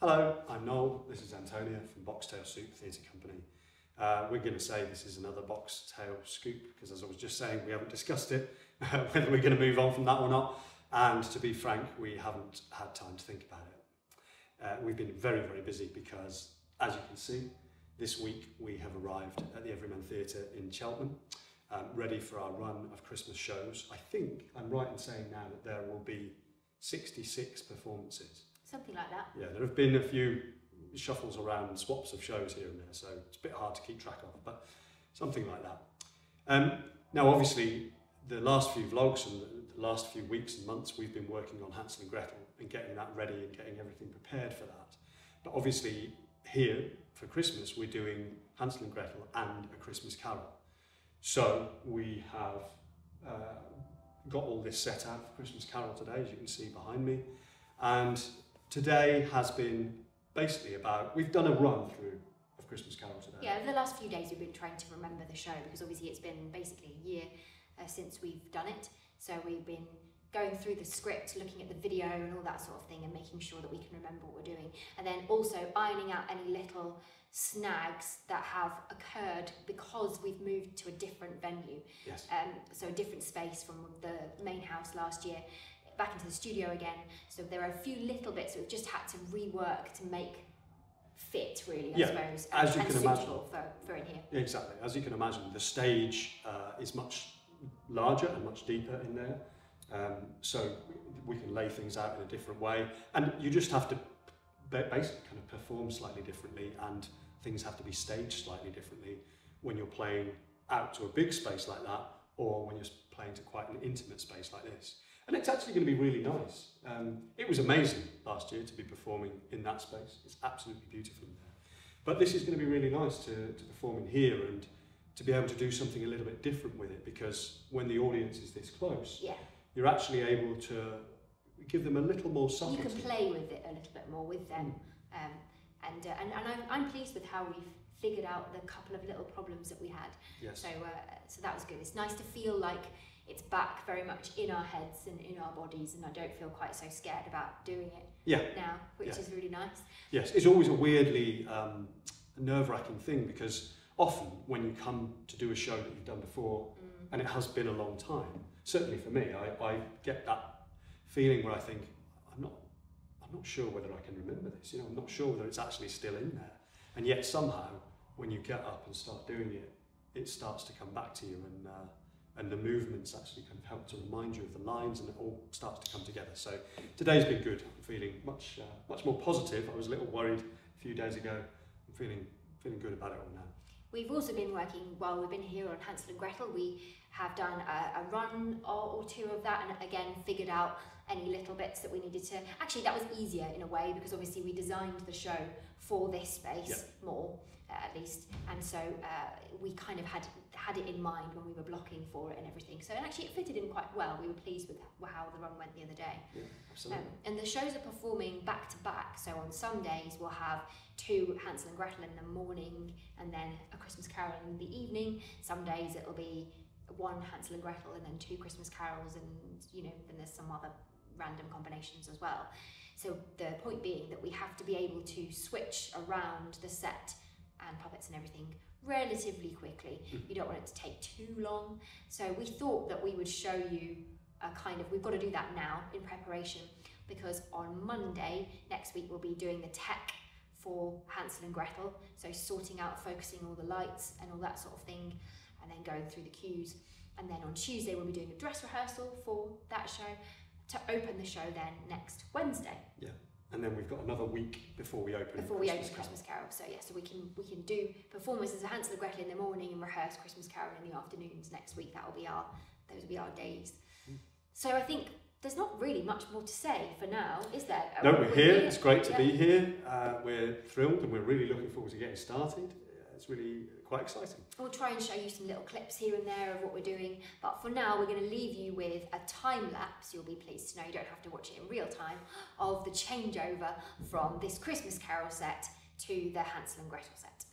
Hello, I'm Noel, this is Antonia from Boxtail Soup Theatre Company. We're going to say this is another Boxtail Scoop because, as I was just saying, we haven't discussed it, whether we're going to move on from that or not, and to be frank, we haven't had time to think about it. We've been very, very busy because, as you can see, this week we have arrived at the Everyman Theatre in Cheltenham, ready for our run of Christmas shows. I think I'm right in saying now that there will be 66 performances. Something like that. Yeah, there have been a few shuffles around, swaps of shows here and there, so it's a bit hard to keep track of, but something like that. Now, obviously, the last few vlogs and the last few weeks and months, we've been working on Hansel and Gretel and getting that ready and getting everything prepared for that. But obviously, here for Christmas, we're doing Hansel and Gretel and A Christmas Carol. So we have got all this set out for Christmas Carol today, as you can see behind me. And today has been basically about, we've done a run through of Christmas Carol today. Yeah, over the last few days we've been trying to remember the show because obviously it's been basically a year since we've done it. So we've been going through the script, looking at the video and all that sort of thing and making sure that we can remember what we're doing. And then also ironing out any little snags that have occurred because we've moved to a different venue. Yes. So a different space from the main house last year, back into the studio again. So there are a few little bits that we've just had to rework to make fit, really, I suppose, as you and can suitable imagine. for in here. Exactly. As you can imagine, the stage is much larger and much deeper in there. So we can lay things out in a different way. And you just have to basically kind of perform slightly differently, and things have to be staged slightly differently when you're playing out to a big space like that, or when you're playing to quite an intimate space like this. And it's actually going to be really nice. It was amazing last year to be performing in that space. It's absolutely beautiful in there. But this is going to be really nice to perform in here and to be able to do something a little bit different with it, because when the audience is this close, you're actually able to give them a little more subtlety. You can play with it a little bit more with them. And I'm pleased with how we've figured out the couple of little problems that we had. Yes. So that was good. It's nice to feel like it's back very much in our heads and in our bodies, and I don't feel quite so scared about doing it now, which is really nice. Yes, it's always a weirdly nerve-wracking thing, because often when you come to do a show that you've done before, and it has been a long time, certainly for me, I get that feeling where I think, I'm not sure whether I can remember this, you know, I'm not sure whether it's actually still in there. And yet somehow, when you get up and start doing it, it starts to come back to you, and the movements actually kind of help to remind you of the lines, and it all starts to come together. So today's been good. I'm feeling much more positive. I was a little worried a few days ago. I'm feeling good about it all now. We've also been working, while we've been here on Hansel and Gretel, we have done a run or two of that, and again figured out any little bits that we needed to. Actually, that was easier in a way, because obviously we designed the show for this space more, at least, and so we kind of had it in mind when we were blocking for it and everything. So actually it fitted in quite well. We were pleased with how the run went the other day. Yeah, absolutely. And the shows are performing back to back. So on some days we'll have 2 Hansel and Gretel in the morning and then A Christmas Carol in the evening. Some days it'll be 1 Hansel and Gretel and then 2 Christmas carols, and you know, then there's some other random combinations as well. So the point being that we have to be able to switch around the set and puppets and everything relatively quickly. You don't want it to take too long. So we thought that we would show you a kind of, we've got to do that now in preparation, because on Monday next week we'll be doing the tech for Hansel and Gretel, so sorting out, focusing all the lights and all that sort of thing, and then going through the cues. And then on Tuesday we'll be doing a dress rehearsal for that show to open the show then next Wednesday. Yeah. And then we've got another week before we open Christmas Carol. So yeah, so we can do performances of Hansel and Gretel in the morning and rehearse Christmas Carol in the afternoons next week. Those will be our days. So I think there's not really much more to say for now, is there? No, we're here. It's great to be here. We're thrilled, and we're really looking forward to getting started. It's really quite exciting. We'll try and show you some little clips here and there of what we're doing, but for now we're going to leave you with a time lapse. You'll be pleased to know, you don't have to watch it in real time, of the changeover from this Christmas Carol set to the Hansel and Gretel set.